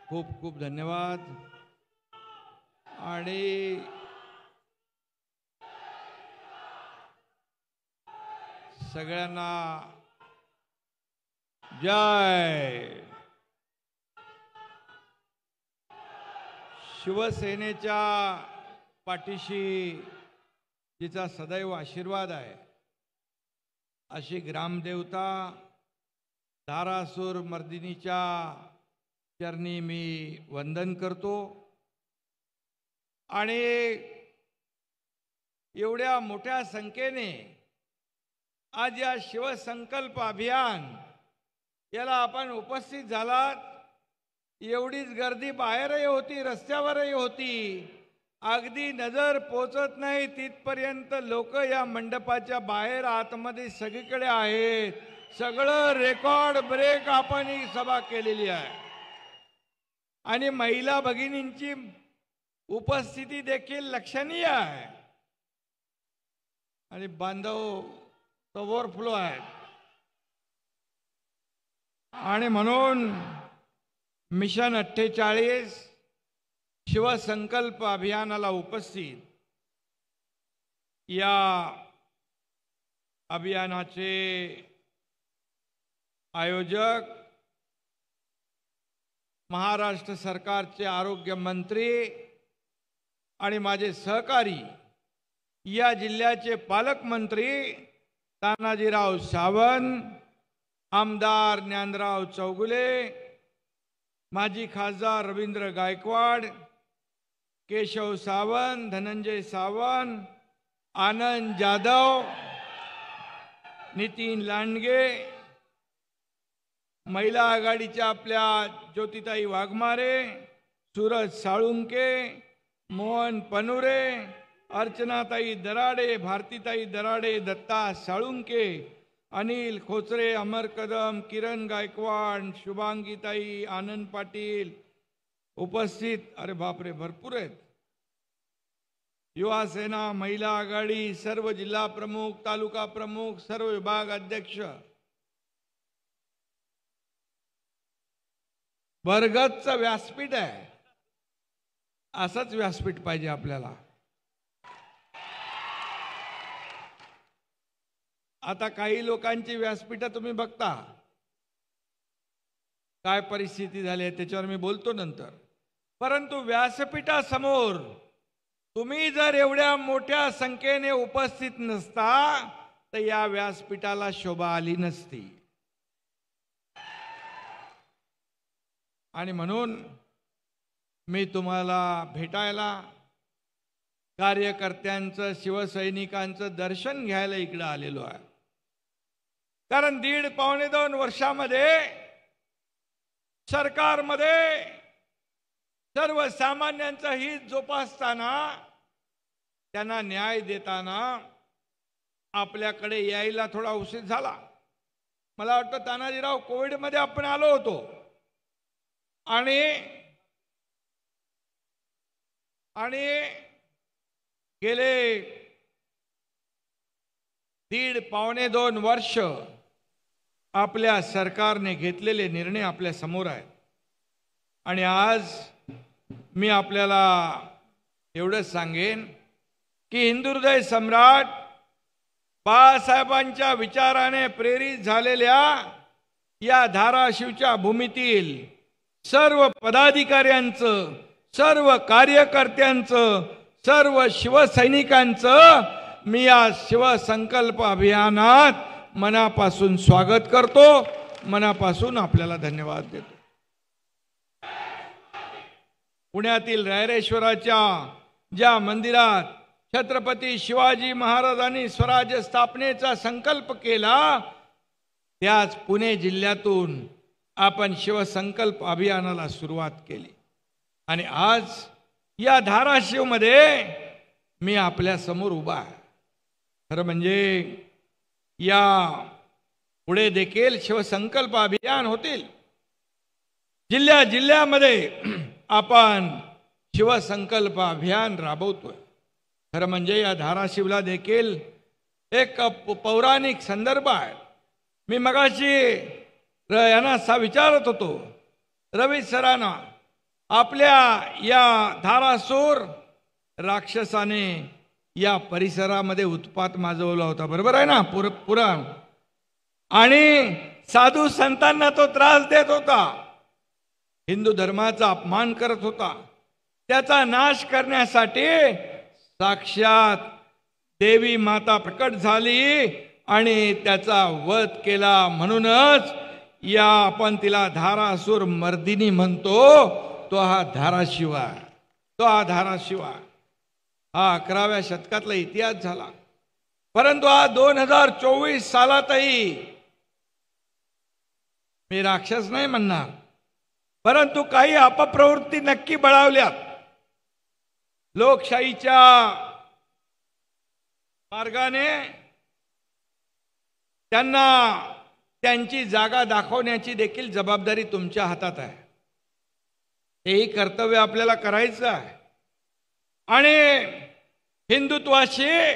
खूप खूप धन्यवाद। आणि सगळ्यांना जय। शिवसेनेच्या पाठीशी जिचा सदैव आशीर्वाद आहे अशी ग्रामदेवता धारासूर मर्दिनीच्या चरणी मी वंदन करतो। आणि एवढ्या मोठ्या संख्येने आज या शिवसंकल्प अभियान याला आपण उपस्थित झालात। एवढीच गर्दी बाहेरही होती, रस्त्यावरही होती, अगदी नजर पोचत नाही तिथपर्यंत लोक या मंडपाच्या बाहेर आतमध्ये सगळीकडे आहेत। सगळं रेकॉर्ड ब्रेक आपण ही सभा केलेली आहे आणि महिला भगिनींची उपस्थिती देखील लक्षणीय आहे आणि बांधव ओव्हरफ्लो आहे। आणि म्हणून मिशन 48 शिवसंकल्प अभियानाला उपस्थित या अभियानाचे आयोजक महाराष्ट्र सरकारचे आरोग्य मंत्री आणि माझे सहकारी या जिल्ह्याचे पालकमंत्री तानाजीराव सावंत, आमदार ज्ञानराव चौगुले, माजी खासदार रवींद्र गायकवाड, केशव सावंत, धनंजय सावंत, आनंद जाधव, नितीन लांडगे, महिला आघाडीच्या आपल्या ज्योतिताई वाघमारे, सूरज साळुंके, मोहन पनुरे, अर्चनाताई दराडे, भारतीताई दराडे, दत्ता साळुंके, अनिल खोचरे, अमर कदम, किरण गायकवाड, शुभांगीताई, आनंद पाटील उपस्थित। अरे बापरे, भरपूर आहेत। युवा सेना, महिला आघाडी, सर्व जिल्हा प्रमुख, तालुका प्रमुख, सर्व विभाग अध्यक्ष, भरगच्च व्यासपीठ आहे। असंच व्यासपीठ पाहिजे आपल्याला। आता काही लोकांची व्यासपीठ तुम्ही बघता काय परिस्थिती झाली आहे त्याच्यावर मी बोलतो नंतर। परंतु व्यासपीठासमोर तुम्ही जर एवढ्या मोठ्या संख्येने उपस्थित नसता तर या व्यासपीठाला शोभा आली नसती। आणि म्हणून मी तुम्हाला भेटायला, कार्यकर्त्यांचं, शिवसैनिकांचं दर्शन घ्यायला इकडे आलेलो आहे। कारण 1.5-2 वर्षामध्ये सरकारमध्ये सर्वसामान्यांचं हित जोपासताना, त्यांना न्याय देताना आपल्याकडे यायला थोडा उशीर झाला। मला वाटतं तानाजीराव कोविडमध्ये आपण आलो होतो आणि गेले 1.5-2 वर्ष आपल्या सरकारने घेतलेले निर्णय आपल्या समोर आहेत। आणि आज मी आपल्याला एवढंच सांगेन की हिंदुहृदय सम्राट बाळासाहेबांच्या विचाराने प्रेरित झालेल्या या धाराशिवच्या भूमीतील सर्व पदाधिकाऱ्यांचं, सर्व कार्यकर्त्यांचं, सर्व शिवसैनिकांचं मी या शिवसंकल्प अभियानात मनापासून स्वागत करतो, मनापासून आपल्याला धन्यवाद देतो। पुण्यातील रायरेश्वराच्या ज्या मंदिरात छत्रपती शिवाजी महाराजांनी स्वराज्य स्थापनेचा संकल्प केला, त्याच पुणे जिल्ह्यातून आपण शिवसंकल्प अभियानाला सुरुवात केली। आणि आज या धाराशिवमध्ये मी आपल्या समोर उभा आहे। खरं म्हणजे या पुढे देखील शिवसंकल्प अभियान होतील। जिल्ह्यामध्ये आपण शिवसंकल्प अभियान राबवतोय। खरं म्हणजे या धाराशिवला देखील एक पौराणिक संदर्भ आहे। मी मगाशी यांना विचारत होतो रवी सरांना आपल्या या धारासूर राक्षसाने या परिसरामध्ये उत्पात माजवला होता, बरोबर आहे ना पुराण. आणि साधू संतांना तो त्रास देत होता, हिंदू धर्माचा अपमान करत होता. त्याचा नाश करण्यासाठी साक्षात देवी माता प्रकट झाली आणि त्याचा वध केला. म्हणूनच या आपण तिला धारासूर मर्दिनी म्हणतो. तो हा धाराशिवा, तो हा धाराशिवा. हा 11व्या शतकातला इतिहास झाला. परंतु हा 2024 सालातही मी राक्षस नाही म्हणणार, परंतु काही अपप्रवृत्ती नक्की बळावल्यात. लोकशाहीच्या मार्गाने त्यांना त्यांची जागा दाखवण्याची देखील जबाबदारी तुमच्या हातात आहे. तेही कर्तव्य आपल्याला करायचं आहे. आणि हिंदुत्वाशी,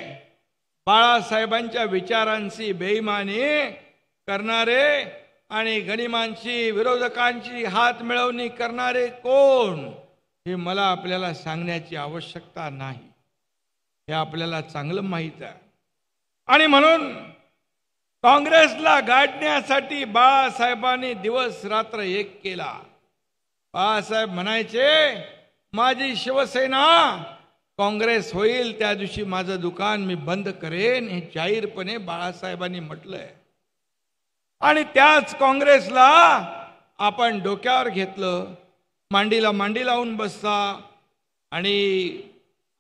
बाळासाहेबांच्या विचारांशी बेईमानी करणारे आणि गनिमांशी, विरोधकांची हात मिळवणी करणारे कोण, हे मला आपल्याला सांगण्याची आवश्यकता नाही. हे आपल्याला चांगलं माहीत आहे. आणि म्हणून काँग्रेसला गाडण्यासाठी बाळासाहेबांनी दिवस रात्र एक केला. बाळासाहेब म्हणायचे, माझी शिवसेना काँग्रेस होईल त्या दिवशी माझं दुकान मी बंद करेन, हे जाहीरपणे बाळासाहेबांनी म्हटलंय. आणि त्याच काँग्रेसला आपण डोक्यावर घेतलं, मांडीला मांडी लावून बसता. आणि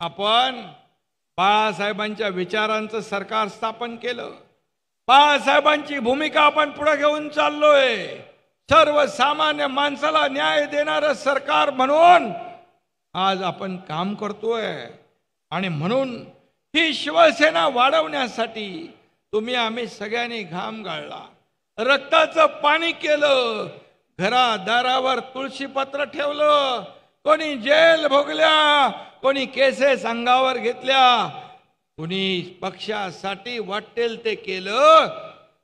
आपण बाळासाहेबांच्या विचारांचं सरकार स्थापन केलं. बाळासाहेबांची भूमिका आपण पुढे घेऊन चाललोय. सर्वसामान्य माणसाला न्याय देणारं सरकार म्हणून आज आपण काम करतोय. आणि म्हणून ही शिवसेना वाढवण्यासाठी तुम्ही आम्ही सगळ्यांनी घाम गाळला, रक्ताचं पाणी केलं, घरादारावर तुळशीपत्र ठेवलं, कोणी जेल भोगल्या, कोणी केसेस अंगावर घेतल्या, कोणी पक्षासाठी वाटेल ते केलं.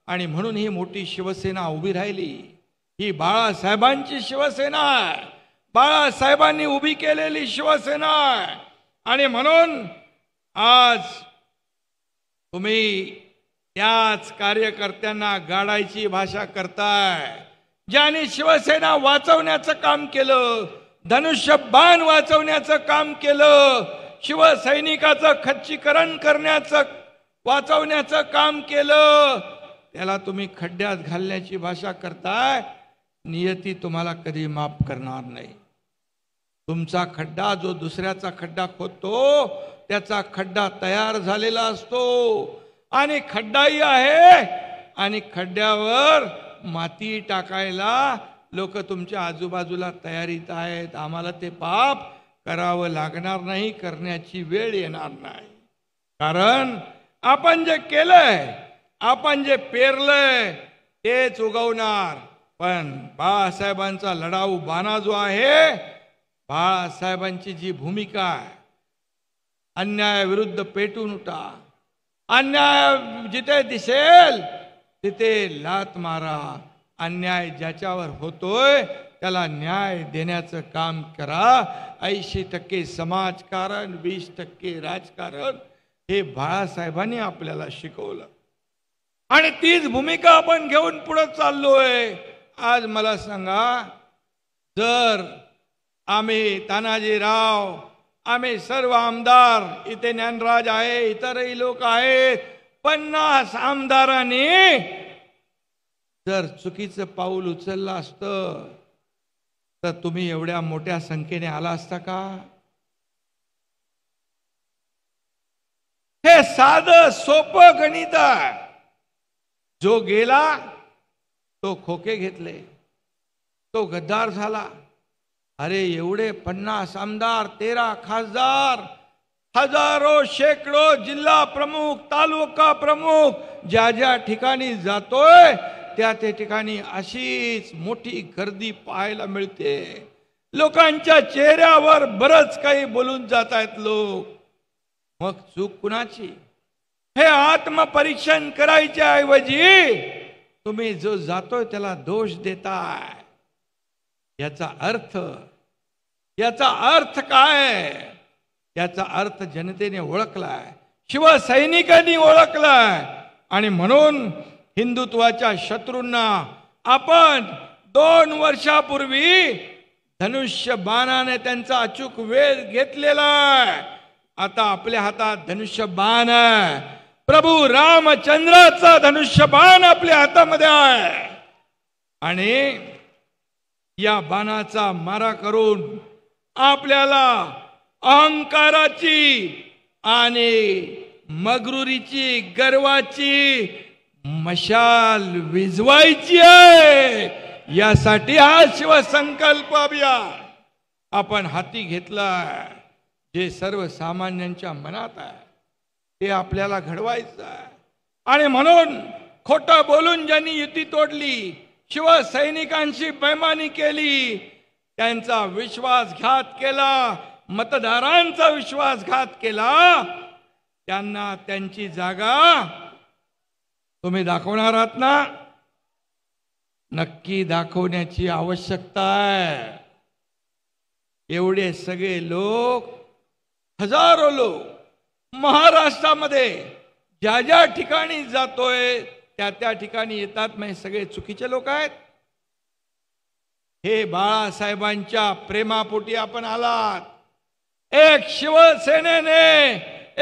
आणि म्हणून ही मोठी शिवसेना उभी राहिली. ही बाळासाहेबांची शिवसेना आहे, बाळासाहेबांनी उभी केलेली शिवसेना आहे. आणि म्हणून आज तुम्ही त्याच कार्यकर्त्यांना गाडायची भाषा करताय. ज्यांनी शिवसेना वाचवण्याचं काम केलं, धनुष्यबाण वाचवण्याचं काम केलं, शिवसैनिकाचं खच्चीकरण करण्याचं, वाचवण्याचं काम केलं, त्याला तुम्ही खड्ड्यात घालण्याची भाषा करताय. नियती तुम्हाला कधी माफ करणार नाही. तुमचा खड्डा जो दुसऱ्याचा खड्डा खोदतो, त्याचा खड्डा तयार झालेला असतो. आणि खड्डाही आहे, आणि खड्ड्यावर माती टाकायला लोक तुमच्या आजूबाजूला तयारीत आहेत. आम्हाला ते पाप करावं लागणार नाही, करण्याची वेळ येणार नाही. कारण आपण जे केलंय, आपण जे पेरलंय तेच उगवणार. पण बाळासाहेबांचा लढाऊ बाणा जो आहे, बाळासाहेबांची जी भूमिका आहे, अन्यायाविरुद्ध पेटून उठा, अन्याय जिथे दिसेल तिथे लात मारा, अन्याय ज्याच्यावर होतोय त्याला न्याय देण्याचं काम करा. 80% समाजकारण, 20% राजकारण, हे बाळासाहेबांनी आपल्याला शिकवलं. आणि तीच भूमिका आपण घेऊन पुढे चाललोय. आज मला सांगा, जर आम्ही तानाजीराव, आम्ही सर्व आमदार, इथे ज्ञानराज आहे, इतरही लोक आहेत, 50 आमदारांनी जर चुकीचं पाऊल उचललं असतं तर तुम्ही एवढ्या मोठ्या संख्येने आला असता का? हे साधं सोपं गणित आहे. जो गेला तो खोके घेतले, तो गद्दार झाला. अरे एवढे 50 आमदार, 13 खासदार, हजारो शेकडो जिल्हा प्रमुख, तालुका प्रमुख, ज्या ज्या ठिकाणी जातोय त्या त्या ठिकाणी अशीच मोठी गर्दी पाहायला मिळते. लोकांच्या चेहऱ्यावर बरंच काही बोलून जात आहेत लोक. मग चूक कुणाची? हे आत्मपरीक्षण करायच्या ऐवजी तुम्ही जो जातोय त्याला दोष देताय. याचा अर्थ याचा अर्थ काय? याचा अर्थ जनतेने ओळखलाय, शिवसैनिकांनी ओळखलाय. आणि म्हणून हिंदुत्वाच्या शत्रूंना आपण 2 वर्षापूर्वी धनुष्य बाणाने त्यांचा अचूक वेध घेतलेला आहे. आता आपल्या हातात धनुष्य बाण आहे. प्रभू रामचंद्राचा धनुष्य बाण आपल्या हातामध्ये आहे. आणि या बाणाचा मारा करून आपल्याला अहंकाराची आणि मगरुरीची, गर्वाची मशाल विझवायची आहे. यासाठी हा शिवसंकल्प अभियान आपण हाती घेतलाय. जे सर्वसामान्यांच्या मनात आहे ते आपल्याला घडवायचं आहे. आणि म्हणून खोटं बोलून ज्यांनी युती तोडली, शिवसैनिकांशी बेईमानी केली, त्यांचा विश्वासघात केला, मतदारांचा विश्वासघात केला, त्यांना त्यांची जागा तुम्ही दाखवणार आहात ना? नक्की दाखवण्याची आवश्यकता आहे. एवढे सगळे लोक, हजारो लोक महाराष्ट्रामध्ये ज्या ज्या ठिकाणी जातोय त्या त्या ठिकाणी येतात. म्हणजे सगळे चुकीचे लोक आहेत? हे बाळासाहेबांच्या प्रेमापोटी आपण आलात. एक शिवसेनेने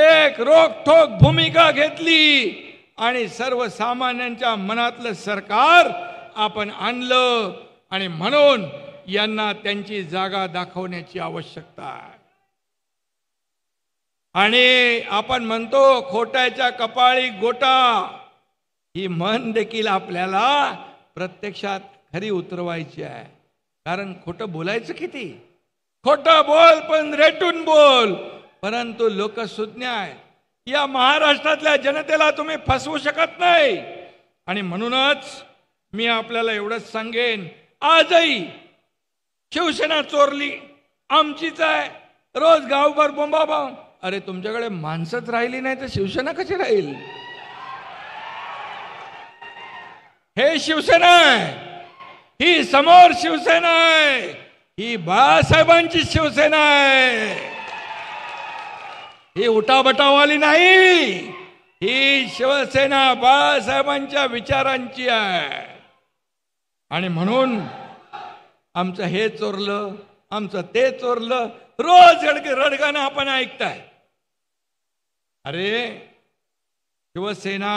एक रोखठोक भूमिका घेतली आणि सर्वसामान्यांच्या मनातलं सरकार आपण आणलं. आणि म्हणून यांना त्यांची जागा दाखवण्याची आवश्यकता आहे. आणि आपण म्हणतो खोट्याच्या कपाळी गोटा, ही म्हण देखील आपल्याला प्रत्यक्षात खरी उतरवायची आहे. कारण खोटं बोलायचं किती? खोटं बोल पण रेटून बोल. परंतु लोक सुज्ञ आहेत. या महाराष्ट्रातल्या जनतेला तुम्ही फसवू शकत नाही. आणि म्हणूनच मी आपल्याला एवढंच सांगेन, आजही शिवसेना चोरली, आमचीच आहे, रोज गावभर बोंबाबोंब. अरे तुमच्याकडे माणसंच राहिली नाही तर शिवसेना कशी राहील? हे शिवसेना आहे, ही समोर शिवसेना आहे, ही बाळासाहेबांची शिवसेना आहे. ही उठाबटावाली नाही, ही शिवसेना बाळासाहेबांच्या विचारांची आहे. आणि म्हणून आमचं हे चोरलं, आमचं ते चोरलं, रोज रडगाणं आपण ऐकताय. अरे शिवसेना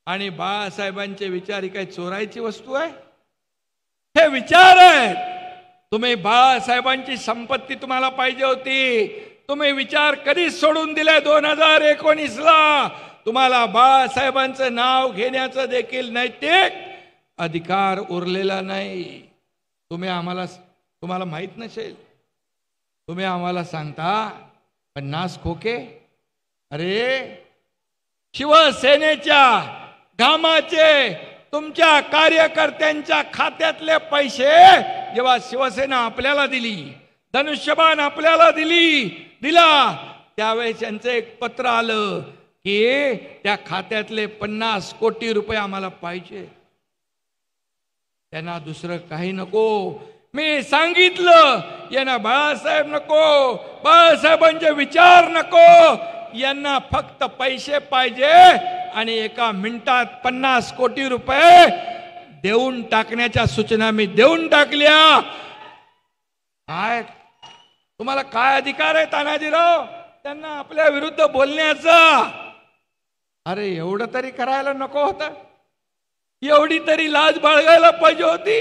आणि बाळासाहेबांचे विचार ही काही चोरायची वस्तू आहे? हे विचार आहेत. तुम्ही बाळासाहेबांची संपत्ती तुम्हाला पाहिजे होती, तुम्ही विचार कधीच सोडून दिले. 2019ला तुम्हाला बाळासाहेबांचं नाव घेण्याचं देखील नैतिक अधिकार उरलेला नाही. तुम्हाला माहित नसेल, तुम्ही आम्हाला सांगता 50 खोके. अरे शिवसेनेच्या घामाचे, तुमच्या कार्यकर्त्यांच्या खात्यातले पैसे जेव्हा शिवसेना आपल्याला दिली, धनुष्यबाण आपल्याला दिला, त्यावेळेस त्यांचं एक पत्र आलं की त्या खात्यातले 50 कोटी रुपये आम्हाला पाहिजे. त्यांना दुसरं काही नको. मी सांगितलं यांना बाळासाहेब नको, बाळासाहेबांचे विचार नको, यांना फक्त पैसे पाहिजे. आणि एका मिनिटात 50 कोटी रुपये देऊन टाकण्याच्या सूचना मी देऊन टाकल्या. काय तुम्हाला काय अधिकार आहे तानाजीराव त्यांना आपल्या विरुद्ध बोलण्याचा? अरे एवढं तरी करायला नको होतं? एवढी तरी लाज बाळगायला पाहिजे होती?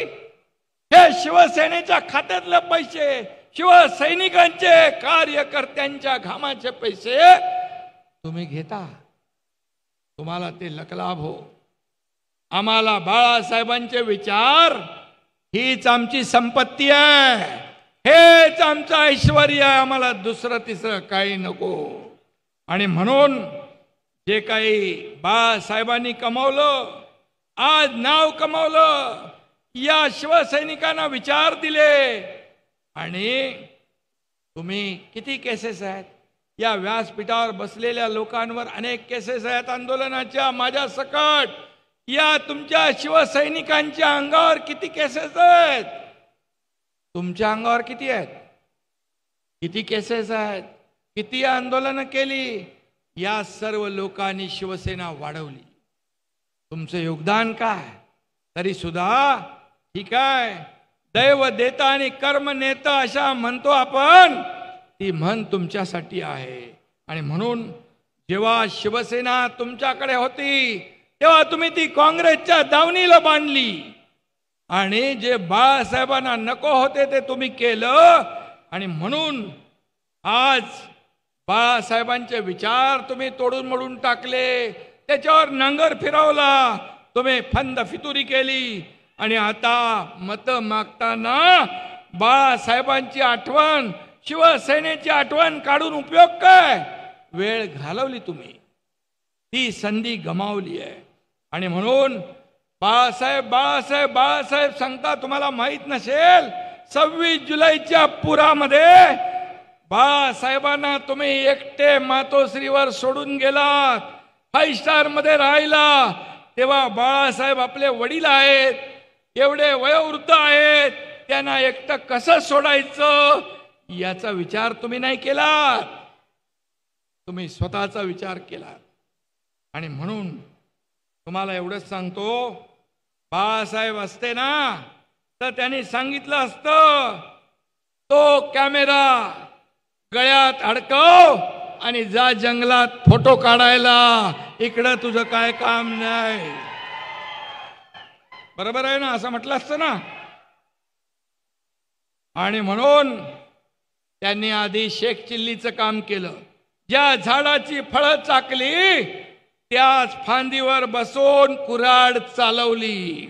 हे शिवसेनेच्या खात्यातले पैसे, शिवसैनिकांचे, कार्यकर्त्यांच्या घामाचे पैसे तुम्ही घेता, तुम्हाला ते लकलाभ हो. आम्हाला बाळासाहेबांचे विचार हीच आमची संपत्ती आहे, हेच आमचं ऐश्वर्य आहे. आम्हाला दुसरं तिसरं काही नको. आणि म्हणून जे काही बाळासाहेबांनी कमावलं, आज नाव कमावलं, या शिवसैनिकांना विचार दिले. आणि तुम्ही किती केसेस आहेत? या व्यासपीठावर बसलेल्या लोकांवर अनेक केसेस आहेत आंदोलनाच्या, माझ्या सकट. या तुमच्या शिवसैनिकांच्या अंगावर किती केसेस आहेत? तुमच्या अंगावर किती आहेत, किती केसेस आहेत, किती आंदोलनं केली, या सर्व लोकांनी शिवसेना वाढवली. तुमचं योगदान काय? तरी सुद्धा ठीक आहे, दैव देता आणि कर्म नेता अशा म्हणतो आपण, ती म्हण तुमच्यासाठी आहे. आणि म्हणून जेव्हा शिवसेना तुमच्याकडे होती तेव्हा तुम्ही ती काँग्रेसच्या दावणीला बांधली आणि जे बाळासाहेबांना नको होते ते तुम्ही केलं. आणि म्हणून आज बाळासाहेबांचे विचार तुम्ही तोडून मोडून टाकले, त्याच्यावर नांगर फिरवला, तुम्ही फंद फितुरी केली. आणि आता मत मागताना बाळासाहेबांची आठवण, शिवसेनेची आठवण काढून उपयोग काय? वेळ घालवली तुम्ही, ती संधी गमावली आहे. आणि म्हणून बाळासाहेब बाळासाहेब बाळासाहेब सांगता तुम्हाला माहित नसेल, 26 जुलैच्या पुरामध्ये बाळासाहेबांना तुम्ही एकटे मातोश्रीवर सोडून गेलात, 5 स्टार मध्ये राहिला. तेव्हा बाळासाहेब आपले वडील आहेत, एवढे वयोवृद्ध आहेत, त्यांना एकटं कसं सोडायचं याचा विचार तुम्ही नाही केला, तुम्ही स्वतःचा विचार केला. आणि म्हणून तुम्हाला एवढंच सांगतो, बाळासाहेब असते ना तर त्यांनी सांगितलं असतं, तो कॅमेरा गळ्यात अडकव आणि जा जंगलात फोटो काढायला, इकडं तुझं काय काम नाही. बरोबर आहे ना, असं म्हटलं असतं ना. आणि म्हणून त्यांनी आधी शेख चिल्लीचं काम केलं. ज्या झाडाची फळं चाकली त्याच फांदीवर बसून कुऱ्हाड चालवली.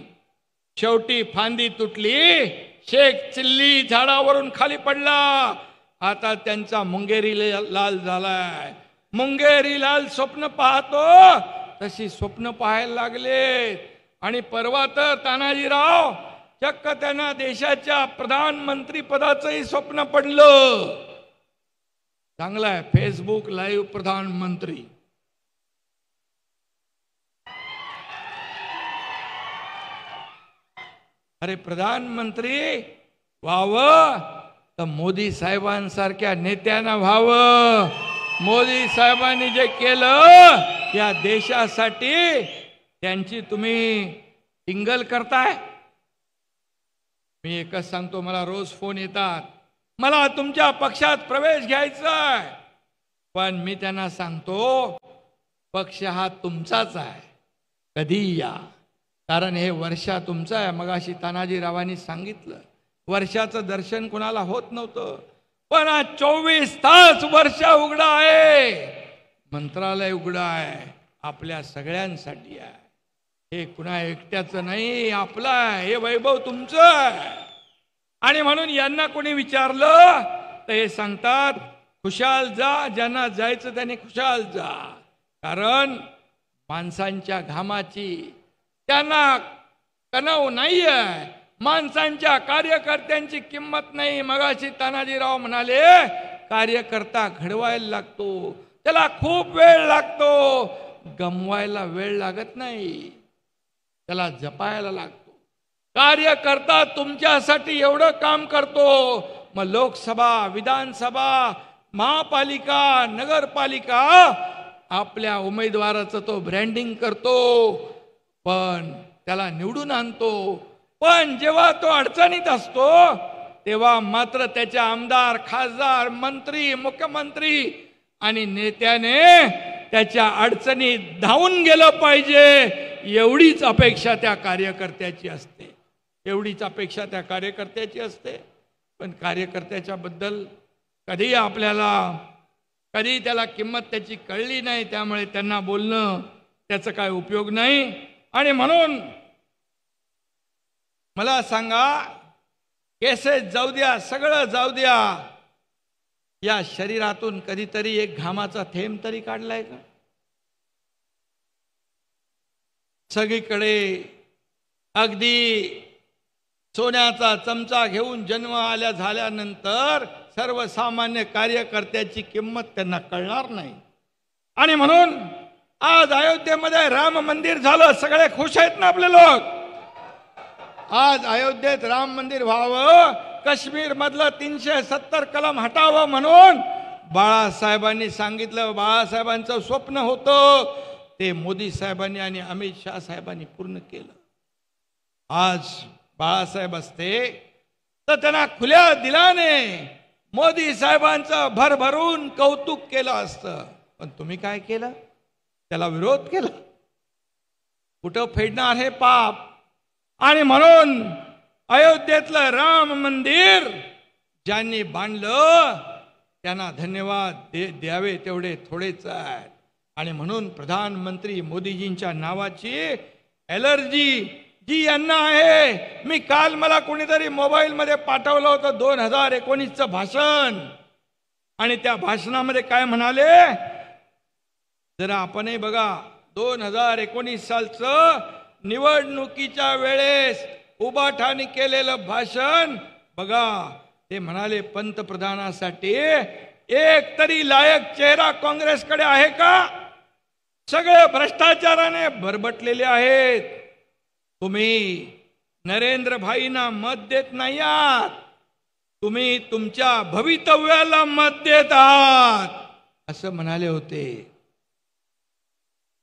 शेवटी फांदी तुटली, शेख चिल्ली झाडावरून खाली पडला. आता त्यांचा मुंगेरी लाल झालाय. मुंगेरी लाल स्वप्न पाहतो तशी स्वप्न पाहायला लागले. आणि परवा तर तानाजीराव चक्क त्यांना देशाच्या प्रधानमंत्री पदाचंही स्वप्न पडलं. चांगलं आहे, फेसबुक लाईव्ह प्रधानमंत्री. अरे प्रधानमंत्री व्हावं तर मोदी साहेबांसारख्या नेत्यांना व्हावं. मोदी साहेबांनी जे केलं या देशासाठी त्यांची तुम्ही टिंगल करताय. मी एकच सांगतो, मला रोज फोन येतात, मला तुमच्या पक्षात प्रवेश घ्यायचा आहे. पण मी त्यांना सांगतो, पक्ष हा तुमचाच आहे, कधी या, कारण हे वर्षा तुमचं आहे. मगाशी तानाजीरावांनी सांगितलं, वर्षाचं दर्शन कुणाला होत नव्हतं, पण आज 24 तास वर्षा उघडा आहे, मंत्रालय उघडा आहे, आपल्या सगळ्यांसाठी आहे. हे कुणा एकट्याचं नाही, आपलं आहे, हे वैभव तुमचं आहे. आणि म्हणून यांना कोणी विचारलं तर हे सांगतात, खुशाल जा, ज्यांना जायचं त्यांनी खुशाल जा. कारण माणसांच्या घामाची त्यांना कणव नाही आहे, माणसांच्या कार्यकर्त्यांची किंमत नाही. मगाशी तानाजीराव म्हणाले, कार्यकर्ता घडवायला लागतो, त्याला खूप वेळ लागतो, गमवायला वेळ लागत नाही, त्याला जपायला लागतो. कार्यकर्ता तुमच्यासाठी एवढं काम करतो, मग लोकसभा, विधानसभा, महापालिका, नगरपालिका आपल्या उमेदवाराचं तो ब्रँडिंग करतो, पण त्याला निवडून आणतो. पण जेव्हा तो अडचणीत असतो तेव्हा मात्र त्याचे आमदार, खासदार, मंत्री, मुख्यमंत्री आणि नेत्याने त्याच्या अडचणीत धावून गेलं पाहिजे, एवढीच अपेक्षा त्या कार्यकर्त्याची असते, एवढीच अपेक्षा त्या कार्यकर्त्याची असते. पण कार्यकर्त्याच्या बद्दल कधी त्याला किंमत त्याची कळली नाही, त्यामुळे त्यांना बोलणं त्याचा काय उपयोग नाही. आणि म्हणून मला सांगा, केसेस जाऊ द्या, सगळं जाऊ द्या, या शरीरातून कधीतरी एक घामाचा थेंब तरी काढलाय का? सगळीकडे अगदी सोन्याचा चमचा घेऊन जन्म झाल्यानंतर सर्वसामान्य कार्यकर्त्याची किंमत त्यांना कळणार नाही. आणि म्हणून आज अयोध्येमध्ये राम मंदिर झालं, सगळे खुश आहेत ना आपले लोक. आज अयोध्येत राम मंदिर व्हावं, काश्मीर मधलं 370 कलम हटावं म्हणून बाळासाहेबांनी सांगितलं. बाळासाहेबांचं स्वप्न होतं ते मोदी साहेबांनी आणि अमित शाह साहेबांनी पूर्ण केलं. आज बाळासाहेब असते तर त्यांना खुल्या दिलाने मोदी साहेबांचं भरभरून कौतुक केलं असतं. पण तुम्ही काय केलं? त्याला विरोध केला. कुठं फेडणार हे पाप? आणि म्हणून अयोध्येतलं राम मंदिर ज्यांनी बांधलं त्यांना धन्यवाद द्यावे तेवढे थोडेच आहेत. आणि म्हणून प्रधानमंत्री मोदीजींच्या नावाची एलर्जी जी यांना आहे. मी काल मला कोणीतरी मोबाईल मध्ये पाठवलं होतं 2019चं भाषण, आणि त्या भाषणामध्ये काय म्हणाले जरा आपणही बघा. 2019 सालचं निवडणुकीच्या वेळेस उभाठाणी केलेलं भाषण बघा. ते म्हणाले पंतप्रधानासाठी एक तरी लायक चेहरा काँग्रेसकडे आहे का? सगळे भ्रष्टाचाराने भरबटलेले आहेत. तुम्ही नरेंद्र भाईंना मत देत नाही आहात, तुम्ही तुमच्या भवितव्याला मत देत आहात असं म्हणाले होते.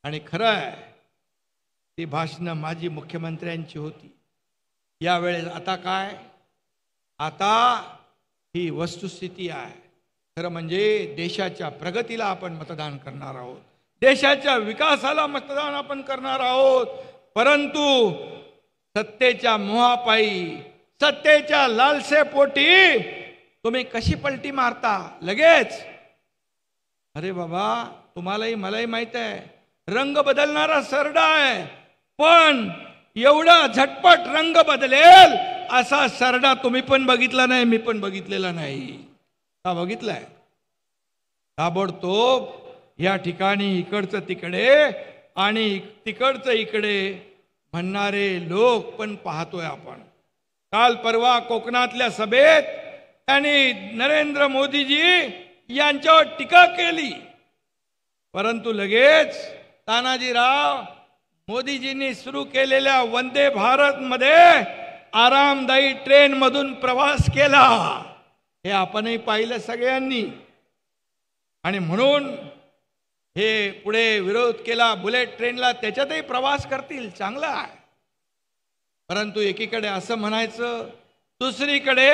आणि खरं आहे ती भाषणं माजी मुख्यमंत्र्यांची होती. यावेळेस आता काय? आता ही वस्तुस्थिती आहे. खरं म्हणजे देशाच्या प्रगतीला आपण मतदान करणार आहोत, देशाच्या विकासाला मतदान आपण करणार आहोत. परंतु सत्तेच्या मोहापायी, सत्तेच्या लालसेपोटी तुम्ही कशी पलटी मारता लगेच? अरे बाबा, तुम्हालाही मलाही माहित आहे रंग बदलणारा सरडा आहे, पण एवढा झटपट रंग बदलेल असा सरडा तुम्ही पण बघितला नाही, मी पण बघितलेला नाही. का बघितलाय? ताबडतोब या ठिकाणी इकडचं तिकडे आणि तिकडचं इकडे म्हणणारे लोक पण पाहतोय आपण. काल परवा कोकणातल्या सभेत त्यांनी नरेंद्र मोदीजी यांच्यावर टीका केली, परंतु लगेच तानाजीराव मोदीजींनी सुरू केलेल्या वंदे भारत मध्ये आरामदायी ट्रेन मधून प्रवास केला. हे आपणही पाहिलं सगळ्यांनी. आणि म्हणून हे पुढे विरोध केला बुलेट ट्रेनला, त्याच्यातही प्रवास करतील, चांगला आहे. परंतु एकीकडे असं म्हणायचं, दुसरीकडे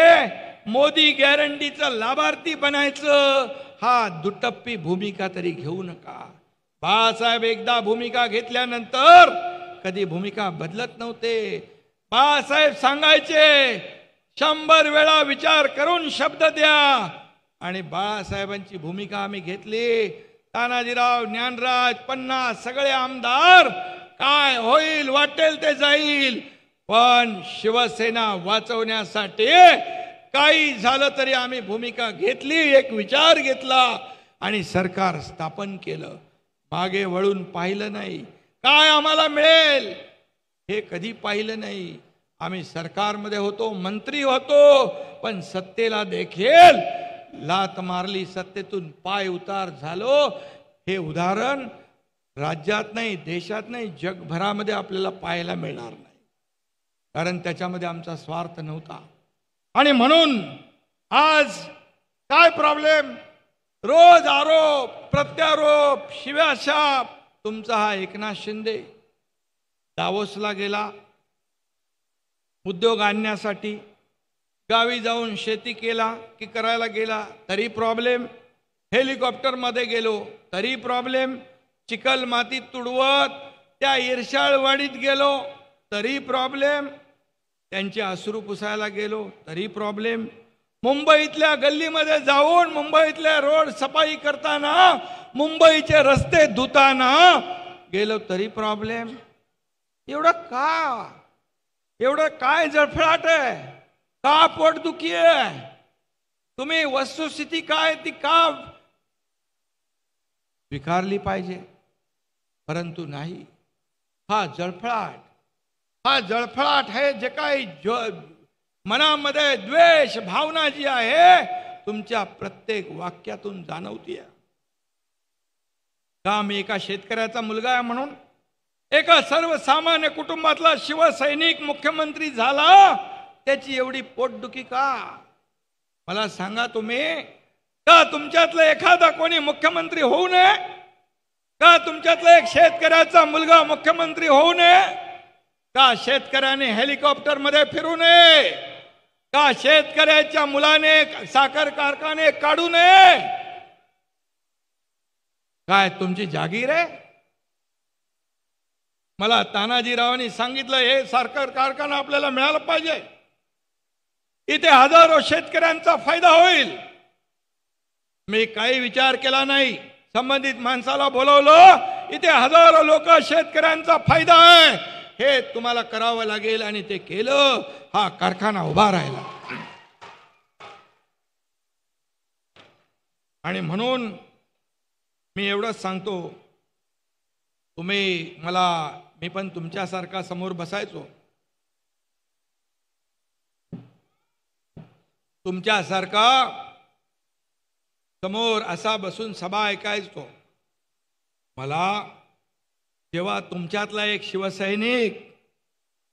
मोदी गॅरंटीचं लाभार्थी बनायचं. हा दुटप्पी भूमिका तरी घेऊ नका. बाळासाहेब एकदा भूमिका घेतल्यानंतर कधी भूमिका बदलत नव्हते. बाळासाहेब सांगायचे 100 वेळा विचार करून शब्द द्या. आणि बाळासाहेबांची भूमिका आम्ही घेतली. तानाजीराव, ज्ञानराज, पन्ना सगळे आमदार काय होईल वाटेल ते जाईल, पण शिवसेना वाचवण्यासाठी काही झालं तरी आम्ही भूमिका घेतली, एक विचार घेतला आणि सरकार स्थापन केलं. मागे वळून पाहिलं नाही. काय आम्हाला मिळेल हे कधी पाहिलं नाही. आम्ही सरकारमध्ये होतो, मंत्री होतो, पण सत्तेला देखील लात मारली, सत्तेतून पाय उतार झालो. हे उदाहरण राज्यात नाही, देशात नाही, जगभरामध्ये आपल्याला पाहायला मिळणार नाही. कारण त्याच्यामध्ये आमचा स्वार्थ नव्हता. आणि म्हणून आज काय प्रॉब्लेम? रोज आरोप प्रत्यारोप, शिव्याशाप. तुमचा हा एकनाथ शिंदे दावोसला गेला उद्योग आणण्यासाठी, गावी जाऊन शेती करायला गेला तरी प्रॉब्लेम, हेलिकॉप्टरमध्ये गेलो तरी प्रॉब्लेम, चिखल मातीत तुडवत त्या इरशाळवाडीत गेलो तरी प्रॉब्लेम, त्यांचे अश्रू पुसायला गेलो तरी प्रॉब्लेम, मुंबईतल्या गल्लीमध्ये जाऊन मुंबईतल्या रोड सफाई करताना, मुंबईचे रस्ते धुताना गेलो तरी प्रॉब्लेम. एवढं काय जळफळाट आहे? का पोटदुखी आहे? तुम्ही वस्तुस्थिती काय ती का स्वीकारली पाहिजे, परंतु नाही. हा जळफळाट आहे. जे काही मनामध्ये द्वेष भावना जी आहे तुमच्या प्रत्येक वाक्यातून जाणवतीये. का मी एका शेतकऱ्याचा मुलगा आहे म्हणून एका सर्वसामान्य कुटुंबातला शिवसैनिक मुख्यमंत्री झाला त्याची एवढी पोटदुखी का? मला सांगा तुम्ही, का तुमच्यातलं एखादा कोणी मुख्यमंत्री होऊ नये? का तुमच्यातला एक शेतकऱ्याचा मुलगा मुख्यमंत्री होऊ नये? का शेतकऱ्याने हेलिकॉप्टर मध्ये फिरू नये? का शेतकऱ्याच्या मुलाने साखर कारखाने काढू नये? काय तुमची जागीर आहे? मला तानाजीरावांनी सांगितलं, हे साखर कारखाना आपल्याला मिळाला पाहिजे, इथे हजारो शेतकऱ्यांचा फायदा होईल. मी काही विचार केला नाही, संबंधित माणसाला बोलवलं, इथे हजारो लोक शेतकऱ्यांचा फायदा आहे, हे तुम्हाला करावं लागेल, आणि ते केलं. हा कारखाना उभा राहिला. आणि म्हणून मी एवढंच सांगतो, मी पण तुमच्यासारखा समोर बसायचो, तुमच्यासारखा समोर असा बसून सभा ऐकायचो. मला जेव्हा तुमच्यातला एक शिवसैनिक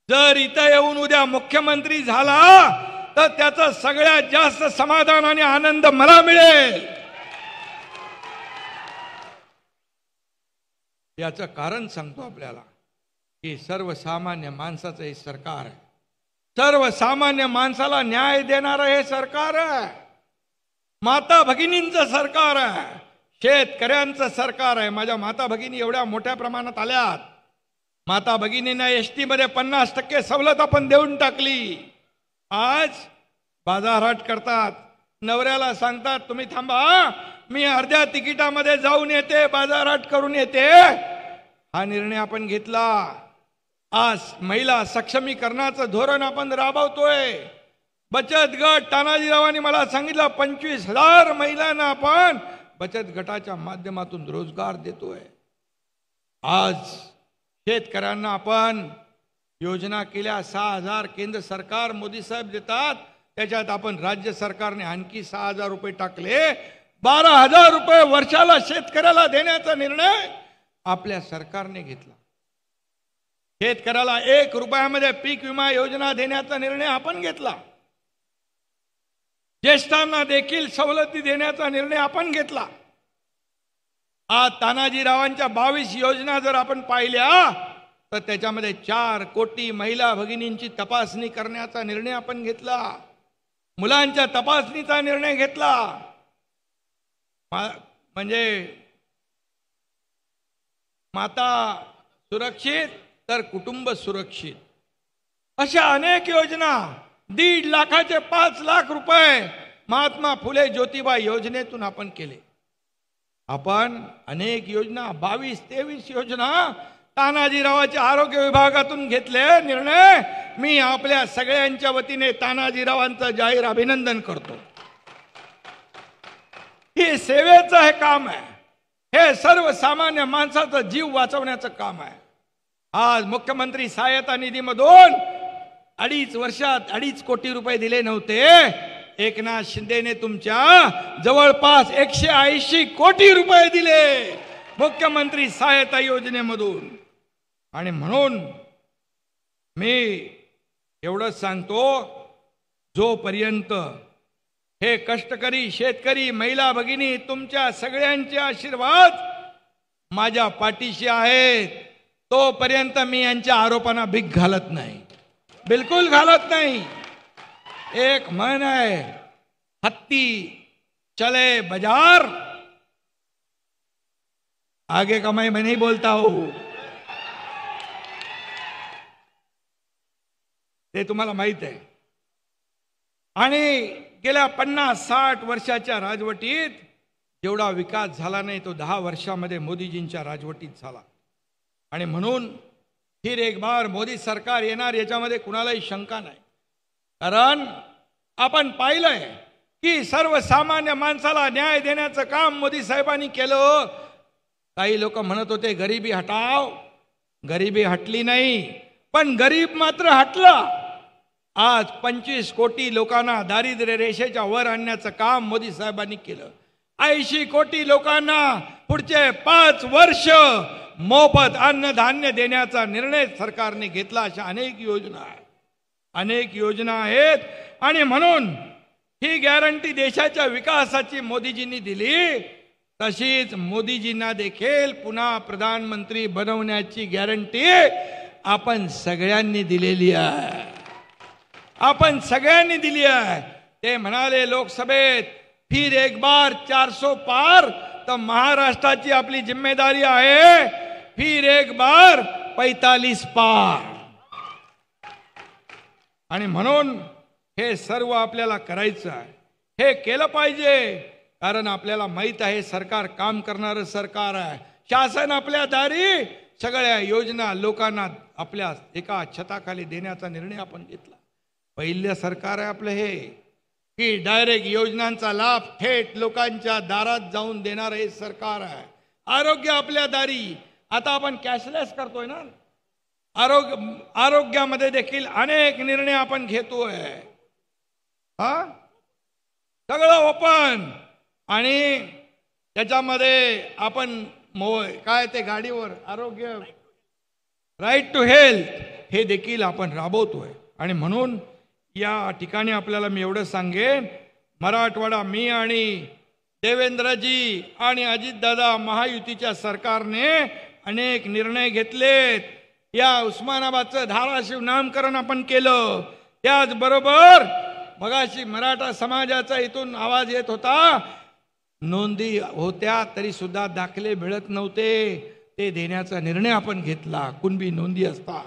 जर इथं येऊन उद्या मुख्यमंत्री झाला, तर त्याचं सगळ्यात जास्त समाधान आणि आनंद मला मिळेल. याचं कारण सांगतो आपल्याला, की सर्वसामान्य माणसाचं हे सरकार आहे, सर्वसामान्य माणसाला न्याय देणारं हे सरकार आहे, माता भगिनींचं सरकार आहे, शेतकऱ्यांचं सरकार आहे. माझ्या माता भगिनी एवढ्या मोठ्या प्रमाणात आल्यात. माता भगिनींना एसटी मध्ये 50% सवलत आपण देऊन टाकली. आज बाजारहाट करतात, नवऱ्याला सांगतात तुम्ही थांबा, मी अर्ध्या तिकिटामध्ये जाऊन येते, बाजारहाट करून येते. हा निर्णय आपण घेतला. आज महिला सक्षमीकरणाचं धोरण आपण राबवतोय. बचत गट, तानाजीरावांनी मला सांगितलं, 25,000 महिलांना आपण बचत गटाच्या माध्यमातून रोजगार देतोय. आज शेतकऱ्यांना आपण योजना केल्या, 6,000 केंद्र सरकार मोदी साहेब देतात, त्याच्यात आपण राज्य सरकारने आणखी 6,000 रुपये टाकले. 12,000 रुपये वर्षाला शेतकऱ्याला देण्याचा निर्णय आपल्या सरकारने घेतला. शेतकऱ्याला 1 रुपयामध्ये पीक विमा योजना देण्याचा निर्णय आपण घेतला. ज्येष्ठांना देखील सवलती देण्याचा निर्णय आपण घेतला. आज तानाजीरावांच्या 22 योजना जर आपण पाहिल्या, तर त्याच्यामध्ये 4 कोटी महिला भगिनींची तपासणी करण्याचा निर्णय आपण घेतला. मुलांच्या तपासणीचा निर्णय घेतला. म्हणजे माता सुरक्षित तर कुटुंब सुरक्षित, अशा अनेक योजना. 1.5 लाखाचे 5 लाख रुपये महात्मा फुले ज्योतिबा योजनेतून आपण केले. आपण अनेक योजना, 22-23 योजना तानाजीरावाच्या आरोग्य विभागातून घेतले निर्णय. मी आपल्या सगळ्यांच्या वतीने तानाजीरावांचं जाहीर अभिनंदन करतो. हे सेवेचं हे काम आहे, हे सर्वसामान्य माणसाचा जीव वाचवण्याचं काम आहे. आज मुख्यमंत्री सहायता निधीमधून 2.5 वर्षात 2.5 कोटी रुपये दिले नव्हते. एकनाथ शिंदेने तुमच्या जवळपास 180 कोटी रुपये दिले मुख्यमंत्री सहायता योजनेमधून. आणि म्हणून मी एवढंच सांगतो, जोपर्यंत हे कष्टकरी शेतकरी महिला भगिनी तुमच्या सगळ्यांचे आशीर्वाद माझ्या पाठीशी आहेत, तोपर्यंत मी यांच्या आरोपांना भीक घालत नाही, बिलकुल घालत नाही. एक म्हण आहे, हत्ती चले बाजार, आगे का मैं नहीं बोलता हूं, ते तुम्हाला माहित आहे. आणि गेल्या 50-60 वर्षाच्या राजवटीत जेवढा विकास झाला नाही, तो 10 वर्षामध्ये मोदीजींच्या राजवटीत झाला. आणि म्हणून फिर एक बार मोदी सरकार येणार, याच्यामध्ये कुणालाही शंका नाही. कारण आपण पाहिलंय की सर्वसामान्य माणसाला न्याय देण्याचं काम मोदी साहेबांनी केलं. काही लोक म्हणत होते गरिबी हटाव, गरिबी हटली नाही, पण गरीब मात्र हटला. आज 25 कोटी लोकांना दारिद्र्य रेषेच्या वर आणण्याचं काम मोदी साहेबांनी केलं. 80 कोटी लोकांना पुढचे 5 वर्ष मोफत अन्नधान्य देण्याचा निर्णय सरकारने घेतला. अशा अनेक योजना आहेत. अनेक योजना आहेत आणि म्हणून ही गॅरंटी देशाच्या विकासाची मोदीजींनी दिली, तशीच मोदीजींना देखील पुन्हा प्रधानमंत्री बनवण्याची गॅरंटी आपण सगळ्यांनी दिलेली आहे. आपण सगळ्यांनी दिली आहे. ते म्हणाले लोकसभेत, फिर एक बार 400 पार, तर महाराष्ट्राची आपली जिम्मेदारी आहे फिर एक बार 45 पार. आणि म्हणून हे सर्व आपल्याला करायचं आहे. हे केलं पाहिजे, कारण आपल्याला माहित आहे सरकार काम करणारं सरकार आहे. शासन आपल्या दारी सगळ्या योजना लोकांना आपल्या एका छताखाली देण्याचा निर्णय आपण घेतला. पहिलं सरकार आहे आपलं हे, की डायरेक्ट योजनांचा लाभ थेट लोकांच्या दारात जाऊन देणार हे सरकार आहे. आरोग्य आपल्या दारी. आता आपण कॅशलेस करतोय ना, आरोग्यामध्ये देखील अनेक निर्णय आपण घेतोय. हा सगळं ओपन, आणि त्याच्यामध्ये आपण काय ते गाडीवर आरोग्य राईट टू हेल्थ हे देखील आपण राबवतोय. आणि म्हणून या ठिकाणी आपल्याला मी एवढं सांगेन, मराठवाडा, मी आणि देवेंद्रजी आणि अजितदादा महायुतीच्या सरकारने अनेक निर्णय घेतलेत. या उस्मानाबादचं धाराशिव नामकरण आपण केलं. त्याचबरोबर मगाशी मराठा समाजाचा इथून आवाज येत होता, नोंदी होत्या तरी सुद्धा दाखले मिळत नव्हते, ते देण्याचा निर्णय आपण घेतला. कुणबी नोंदी असतात.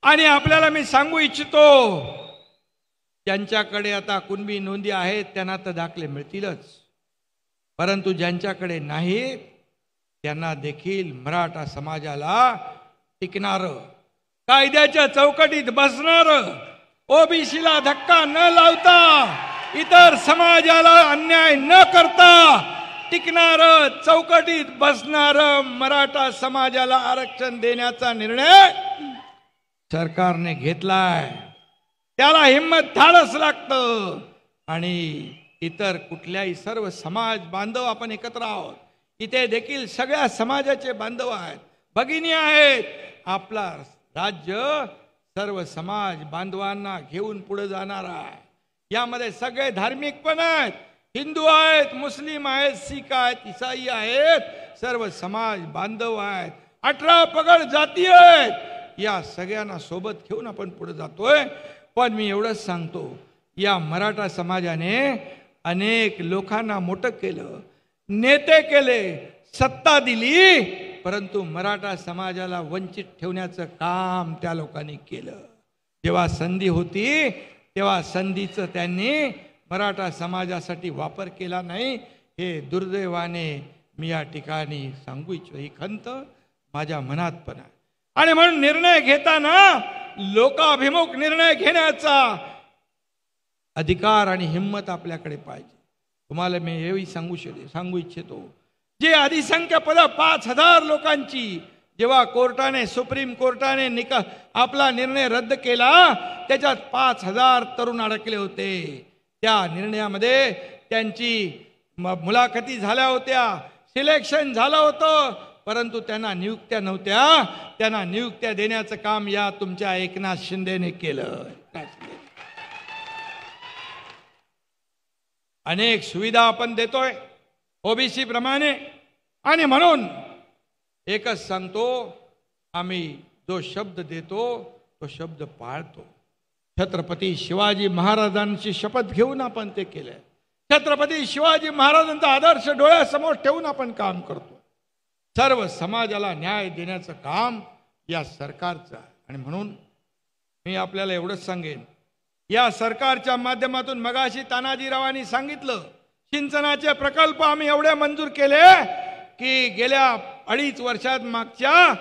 आणि आपल्याला मी सांगू इच्छितो, ज्यांच्याकडे आता कुणबी नोंदी आहेत त्यांना तर दाखले मिळतीलच, परंतु ज्यांच्याकडे नाहीत त्यांना देखील मराठा समाजाला टिकणार, कायद्याच्या चौकटीत बसणार, ओबीसीला धक्का न लावता, इतर समाजाला अन्याय न करता टिकणार, चौकटीत बसणार मराठा समाजाला आरक्षण देण्याचा निर्णय सरकारने घेतलाय. त्याला हिम्मत धाडस लागतं. आणि इतर कुठल्याही सर्व समाज बांधव आपण एकत्र आहोत. इथे देखील सगळ्या समाजाचे बांधव आहेत, भगिनी आहेत. आपला राज्य सर्व समाज बांधवांना घेऊन पुढे जाणार आहे. यामध्ये सगळे धार्मिक पण आहेत, हिंदू आहेत, मुस्लिम आहेत, सिख आहेत, ईसाई आहेत, सर्व समाज बांधव आहेत, 18 पगड जाती आहेत. या सगळ्यांना सोबत घेऊन आपण पुढे जातोय. पण मी एवढंच सांगतो, या मराठा समाजाने अनेक लोकांना मोठं केलं, नेते केले, सत्ता दिली, परंतु मराठा समाजाला वंचित ठेवण्याचं काम त्या लोकांनी केलं. जेव्हा संधी होती तेव्हा संधीचं त्यांनी मराठा समाजासाठी वापर केला नाही. हे दुर्दैवाने मी या ठिकाणी सांगू इच्छितो. ही खंत माझ्या मनात पण आहे. आणि म्हणून निर्णय घेताना लोकाभिमुख निर्णय घेण्याचा अधिकार आणि हिम्मत आपल्याकडे पाहिजे. तुम्हाला मी हेही सांगू इच्छितो, जे अधिसंख्य पद 5000 लोकांची जेव्हा कोर्टाने, सुप्रीम कोर्टाने आपला निर्णय रद्द केला, त्याच्यात 5000 तरुण अडकले होते. त्या निर्णयामध्ये त्यांची मुलाखती झाल्या होत्या, सिलेक्शन झालं होतं, परंतु त्यांना नियुक्त्या नव्हत्या. त्यांना नियुक्त्या देण्याचं काम या तुमच्या एकनाथ शिंदेने केलं. अनेक सुविधा आपण देतोय ओबीसी प्रमाणे. आणि म्हणून एकच सांगतो, आम्ही जो शब्द देतो तो शब्द पाळतो. छत्रपती शिवाजी महाराजांची शपथ घेऊन आपण ते केलंय. छत्रपती शिवाजी महाराजांचा आदर्श डोळ्यासमोर ठेवून आपण काम करतो. सर्व समाजाला न्याय देण्याचं काम या सरकारचं आहे. आणि म्हणून मी आपल्याला एवढंच सांगेन, या सरकारच्या माध्यमातून मगाशी तानाजीरावांनी सांगितलं, सिंचनाचे प्रकल्प आम्ही एवढे मंजूर केले की गेल्या 2.5 वर्षात मागच्या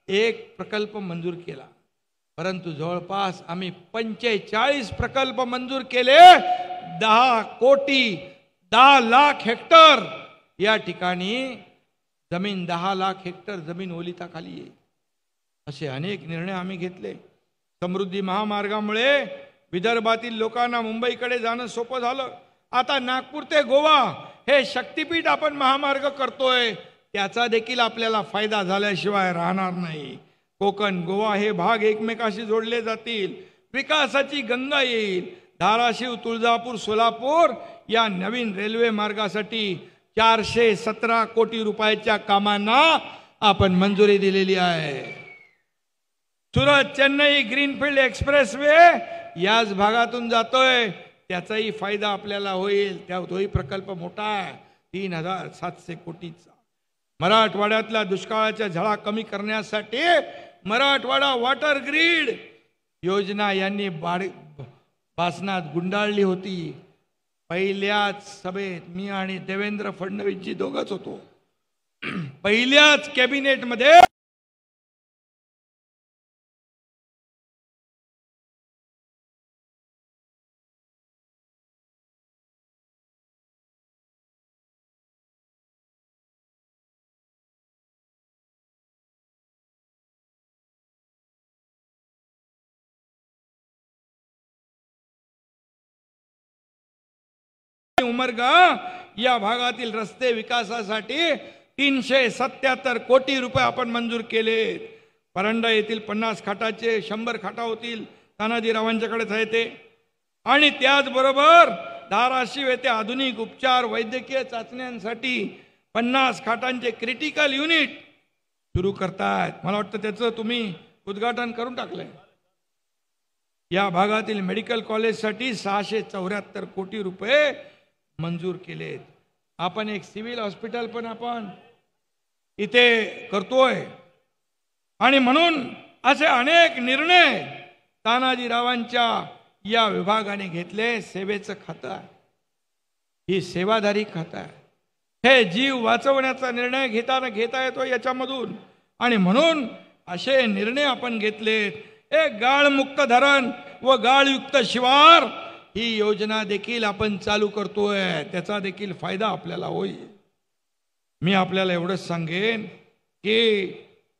एक प्रकल्प मंजूर केला, परंतु जवळपास आम्ही 45 प्रकल्प मंजूर केले. 10 कोटी 10 लाख हेक्टर या ठिकाणी जमीन, 10 लाख हेक्टर जमीन ओलिताखाली आहे. असे अनेक निर्णय आम्ही घेतले. समृद्धी महामार्गामुळे विदर्भातील लोकांना मुंबईकडे जाणं सोपं झालं. आता नागपूर ते गोवा हे शक्तीपीठ आपण महामार्ग करतोय. त्याचा देखील आपल्याला फायदा झाल्याशिवाय राहणार नाही. कोकण गोवा हे भाग एकमेकाशी जोडले जातील, विकासाची गंगा येईल. धाराशिव तुळजापूर सोलापूर या नवीन रेल्वे मार्गासाठी 417 कोटी रुपयाच्या कामांना आपण मंजुरी दिलेली आहे. सुरत चेन्नई ग्रीनफील्ड एक्सप्रेसवे याच भागातून जातोय, त्याचाही फायदा आपल्याला होईल. तोही प्रकल्प मोठा आहे, 3700 कोटीचा. मराठवाड्यातल्या दुष्काळाच्या झळा कमी करण्यासाठी मराठवाडा वॉटर ग्रीड योजना यांनी भाषणात गुंडाळली होती. पहिल्याच सभेत मी आणि देवेंद्र फडणवीसजी दोघंच होतो. पहिल्याच कॅबिनेटमध्ये उमरगा या भागातील रस्ते विकासासाठी 377 कोटी रुपये आपण मंजूर केले. परंडा येथील 50 खाटाचे 100 खाटा होतील, तानाजीरावांच्याकडेच आहे ते. आणि त्याचबरोबर धाराशिव येथे आधुनिक उपचार वैद्यकीय चाचण्यांसाठी 50 खाटांचे क्रिटिकल युनिट सुरू करतायत. मला वाटतं त्याचं तुम्ही उद्घाटन करून टाकलंय. या भागातील मेडिकल कॉलेजसाठी 674 कोटी रुपये मंजूर केलेत. आपण एक सिव्हिल हॉस्पिटल पण आपण इथे करतोय. आणि म्हणून असे अनेक निर्णय तानाजीरावांच्या या विभागाने घेतले. सेवेचं खातं आहे, ही सेवाधारी खातं आहे. हे जीव वाचवण्याचा निर्णय घेता येतो याच्यामधून. आणि म्हणून असे निर्णय आपण घेतलेत. एक गाळमुक्त धरण व गाळयुक्त शिवार ही योजना देखील आपण चालू करतोय, त्याचा देखील फायदा आपल्याला होईल. मी आपल्याला एवढंच सांगेन की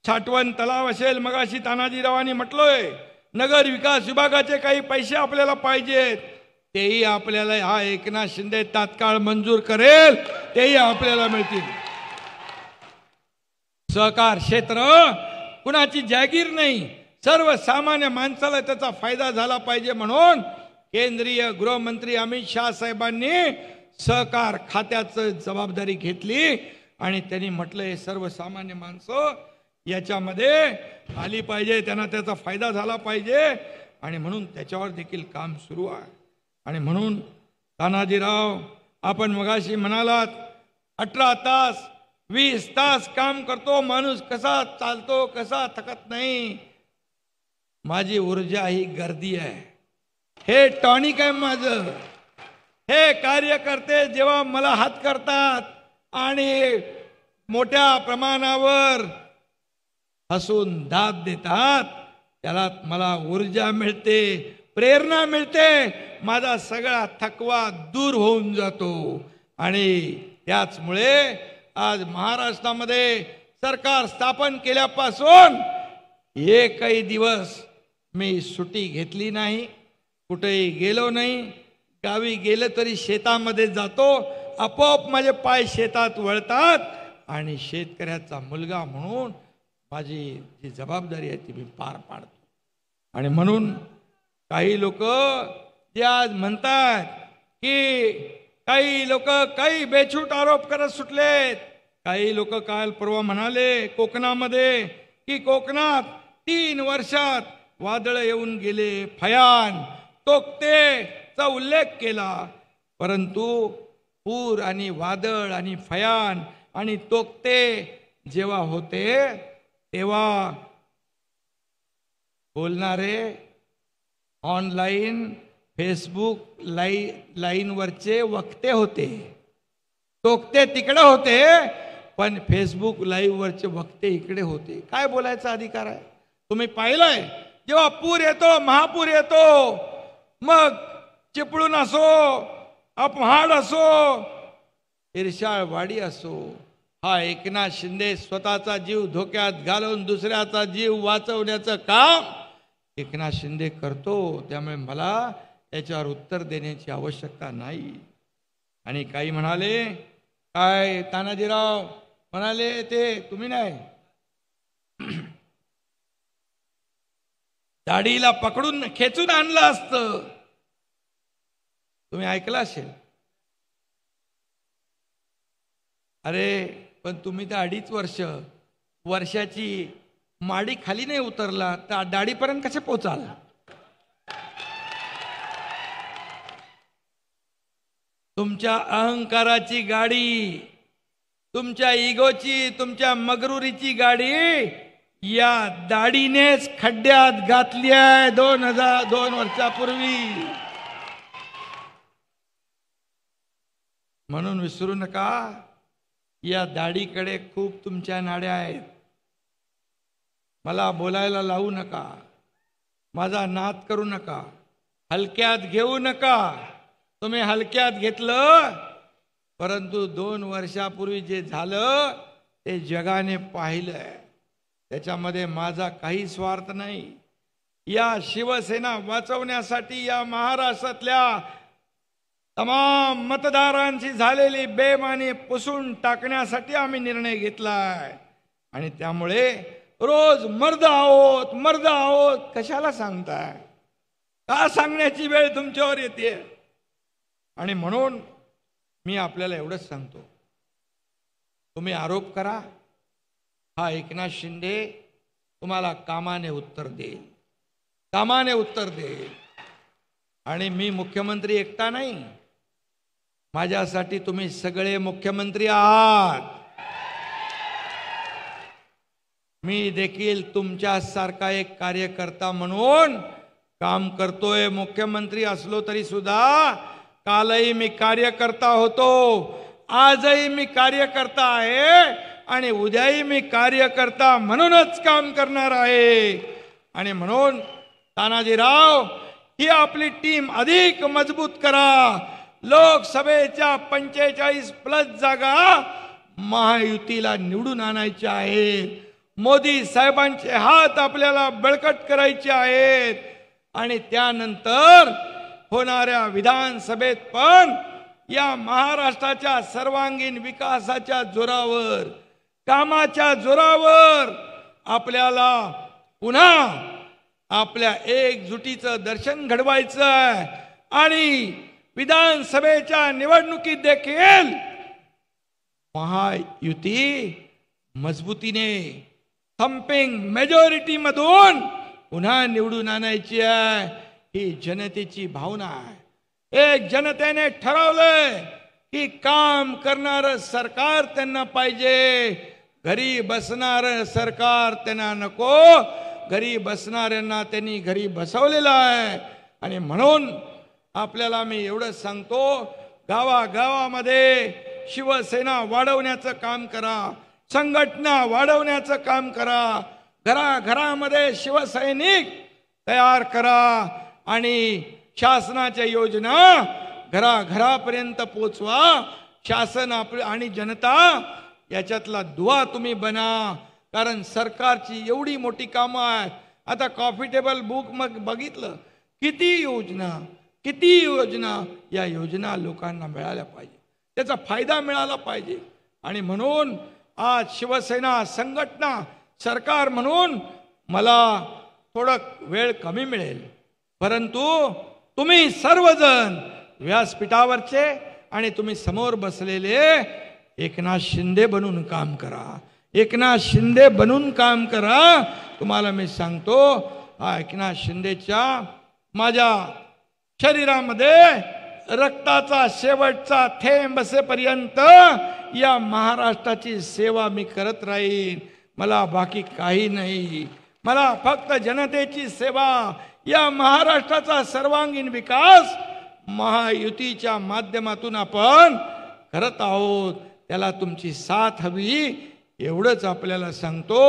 साठवण तलाव असेल, मगाशी तानाजीरावांनी म्हटलोय, नगर विकास विभागाचे काही पैसे आपल्याला पाहिजेत, तेही आपल्याला हा एकनाथ शिंदे तात्काळ मंजूर करेल, तेही आपल्याला मिळतील. सहकार क्षेत्र कुणाची जागीर नाही, सर्वसामान्य माणसाला त्याचा फायदा झाला पाहिजे. म्हणून केंद्रीय गृहमंत्री अमित शाह साहेबांनी सहकार खात्याची जबाबदारी घेतली आणि त्यांनी म्हटलंय सर्वसामान्य माणसं याच्यामध्ये आली पाहिजे, त्यांना त्याचा फायदा झाला पाहिजे. आणि म्हणून त्याच्यावर देखील काम सुरू आहे. आणि म्हणून तानाजीराव, आपण मगाशी म्हणालात 18 तास 20 तास काम करतो माणूस, कसा चालतो, कसा थकत नाही. माझी ऊर्जा ही गर्दी आहे, हे टॉनिक आहे माझं. हे कार्यकर्ते जेव्हा मला हात करतात आणि मोठ्या प्रमाणावर हसून दाद देतात, त्याला मला ऊर्जा मिळते, प्रेरणा मिळते, माझा सगळा थकवा दूर होऊन जातो. आणि त्याचमुळे आज महाराष्ट्रामध्ये सरकार स्थापन केल्यापासून एकही दिवस मी सुट्टी घेतली नाही, कुठेही गेलो नाही. गावी गेलं तरी शेतामध्ये जातो, आपोआप माझे पाय शेतात वळतात आणि शेतकऱ्याचा मुलगा म्हणून माझी जी जबाबदारी आहे ती मी पार पाडतो. आणि म्हणून काही लोक जे आज म्हणतात की काही लोक काही बेछूट आरोप करत सुटलेत. काही लोक काल परवा म्हणाले कोकणामध्ये की कोकणात 3 वर्षात वादळ येऊन गेले, फयान तोक्तेचा उल्लेख केला. परंतु पूर आणि वादळ आणि फयान आणि तोक्ते जेव्हा होते तेव्हा बोलणारे ऑनलाईन फेसबुक लाईनवरचे वक्ते होते. तोक्ते तिकडे होते पण फेसबुक लाईव्हवरचे वक्ते इकडे होते. काय बोलायचा अधिकार आहे? तुम्ही पाहिलंय जेव्हा पूर येतो, महापूर येतो, मग चिपळूण असो, अपहाड असो, इर्षाळवाडी असो, हा एकनाथ शिंदे स्वतःचा जीव धोक्यात घालून दुसऱ्याचा जीव वाचवण्याचं काम एकनाथ शिंदे करतो. त्यामुळे मला याच्यावर उत्तर देण्याची आवश्यकता नाही. आणि काही म्हणाले काय तानाजीराव म्हणाले ते तुम्ही नाही, दाढीला पकडून खेचून आणलं असतं. तुम्ही ऐकलं असेल. अरे पण तुम्ही तर 2.5 वर्षाची माडी खाली नाही उतरला तर दाढीपर्यंत कसे पोचाल. तुमच्या अहंकाराची गाडी, तुमच्या इगोची, तुमच्या मगरुरीची गाडी या दाढीनेच खड्ड्यात घातली आहे 2 वर्षापूर्वी. म्हणून विसरू नका, या दाढीकडे खूप तुमच्या नाड्या आहेत. मला बोलायला लावू नका, माझा नाद करू नका, हलक्यात घेऊ नका. तुम्ही हलक्यात घेतलं, परंतु 2 वर्षापूर्वी जे झालं ते जगाने पाहिलंय. त्याच्यामध्ये माझा काही स्वार्थ नाही. या शिवसेना वाचवण्यासाठी या महाराष्ट्रातल्या तमाम मतदारांची झालेली बेमानी पुसून टाकण्यासाठी आम्ही निर्णय घेतलाय. आणि त्यामुळे रोज मर्द आहोत कशाला सांगताय. का सांगण्याची वेळ तुमच्यावर येते. आणि म्हणून मी आपल्याला एवढंच सांगतो, तुम्ही आरोप करा, हा एकनाथ शिंदे तुम्हाला कामाने उत्तर देईल, कामाने उत्तर देईल. आणि मी मुख्यमंत्री एकटा नाही, माझ्यासाठी तुम्ही सगळे मुख्यमंत्री आहात. मी देखील तुमच्यासारखा एक कार्यकर्ता म्हणून काम करतोय. मुख्यमंत्री असलो तरी सुद्धा कालही मी कार्यकर्ता होतो, आजही मी कार्यकर्ता आहे आणि उद्याही मी कार्यकर्ता म्हणूनच काम करणार आहे. आणि म्हणून तानाजीराव, ही आपली टीम अधिक मजबूत करा. लोकसभेच्या 45+ जागा महायुतीला निवडून आणायच्या आहेत. मोदी साहेबांचे हात आपल्याला बळकट करायचे आहेत. आणि त्यानंतर होणाऱ्या विधानसभेत पण या महाराष्ट्राच्या सर्वांगीण विकासाच्या जोरावर, कामाच्या जोरावर आपल्याला पुन्हा आपल्या एकजुटीचं दर्शन घडवायचं आहे. आणि विधानसभेच्या निवडणुकीत देखील महायुती मजबूतीने थम्पिंग मेजॉरिटी मधून पुन्हा निवडून आणायची आहे. ही जनतेची भावना आहे. एक जनतेने ठरवलंय की काम करणारं सरकार त्यांना पाहिजे, घरी बसणारं सरकार त्यांना नको. घरी बसणाऱ्यांना त्यांनी घरी बसवलेलं आहे. आणि म्हणून आपल्याला मी एवढंच सांगतो, गावागावामध्ये शिवसेना वाढवण्याचं काम करा, संघटना वाढवण्याचं काम करा, घराघरामध्ये शिवसैनिक तयार करा आणि शासनाच्या योजना घराघरापर्यंत पोचवा. शासन आणि जनता याच्यातला दुवा तुम्ही बना. कारण सरकारची एवढी मोठी कामं आहेत. आता कॉफी टेबल बुक मग बघितलं, किती योजना या योजना लोकांना मिळाल्या पाहिजे, त्याचा फायदा मिळाला पाहिजे. आणि म्हणून आज शिवसेना संघटना सरकार म्हणून मला थोडा वेळ कमी मिळेल, परंतु तुम्ही सर्वजण व्यासपीठावरचे आणि तुम्ही समोर बसलेले एकनाथ शिंदे बनून काम करा, एकनाथ शिंदे बनून काम करा. तुम्हाला मी सांगतो, हा एकनाथ शिंदेच्या माझ्या शरीरामध्ये रक्ताचा शेवटचा थेंब बसेपर्यंत या महाराष्ट्राची सेवा मी करत राहीन. मला बाकी काही नाही. मला फक्त जनतेची सेवा, या महाराष्ट्राचा सर्वांगीण विकास महायुतीच्या माध्यमातून आपण करत आहोत. त्याला तुमची साथ हवी, एवढंच आपल्याला सांगतो.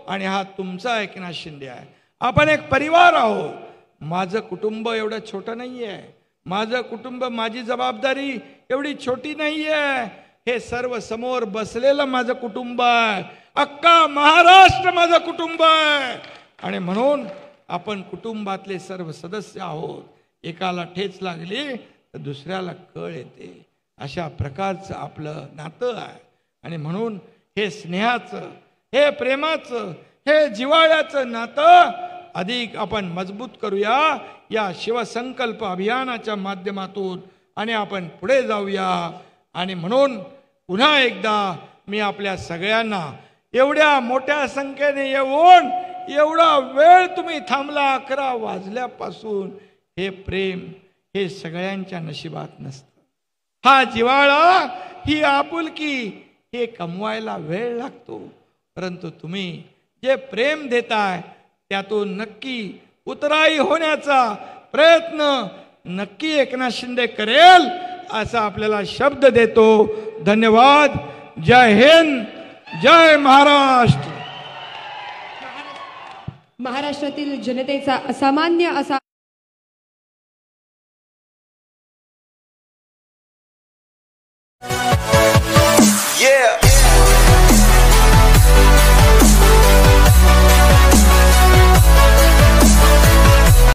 आणि हा तुमचा एकनाथ शिंदे आहे. आपण एक परिवार आहोत. माझं कुटुंब एवढं छोटं नाही आहे. माझं कुटुंब, माझी जबाबदारी एवढी छोटी नाही आहे. हे सर्व समोर बसलेलं माझं कुटुंब आहे. अख्खा महाराष्ट्र माझं कुटुंब आहे. आणि म्हणून आपण कुटुंबातले सर्व सदस्य आहोत. एकाला ठेच लागली तर दुसऱ्याला कळ येते, अशा प्रकारचं आपलं नातं आहे. आणि म्हणून हे स्नेहाचं, हे प्रेमाचं, हे जिव्हाळ्याचं नातं अधिक आपण मजबूत करूया या शिवसंकल्प अभियानाच्या माध्यमातून आणि आपण पुढे जाऊया. आणि म्हणून पुन्हा एकदा मी आपल्या सगळ्यांना एवढ्या मोठ्या संख्येने येऊन एवढा वेळ तुम्ही थांबला 11 वाजल्यापासून, हे प्रेम हे सगळ्यांच्या नशिबात नसतं. हा जिव्हाळा, ही आपुलकी हे कमवायला वेळ लागतो. परंतु तुम्ही जे प्रेम देताय त्यातून नक्की उतराई होण्याचा प्रयत्न नक्की एकनाथ शिंदे करेल असा आपल्याला शब्द देतो. धन्यवाद. जय हिंद, जय महाराष्ट्र. महाराष्ट्रातील जनतेचा असामान्य असा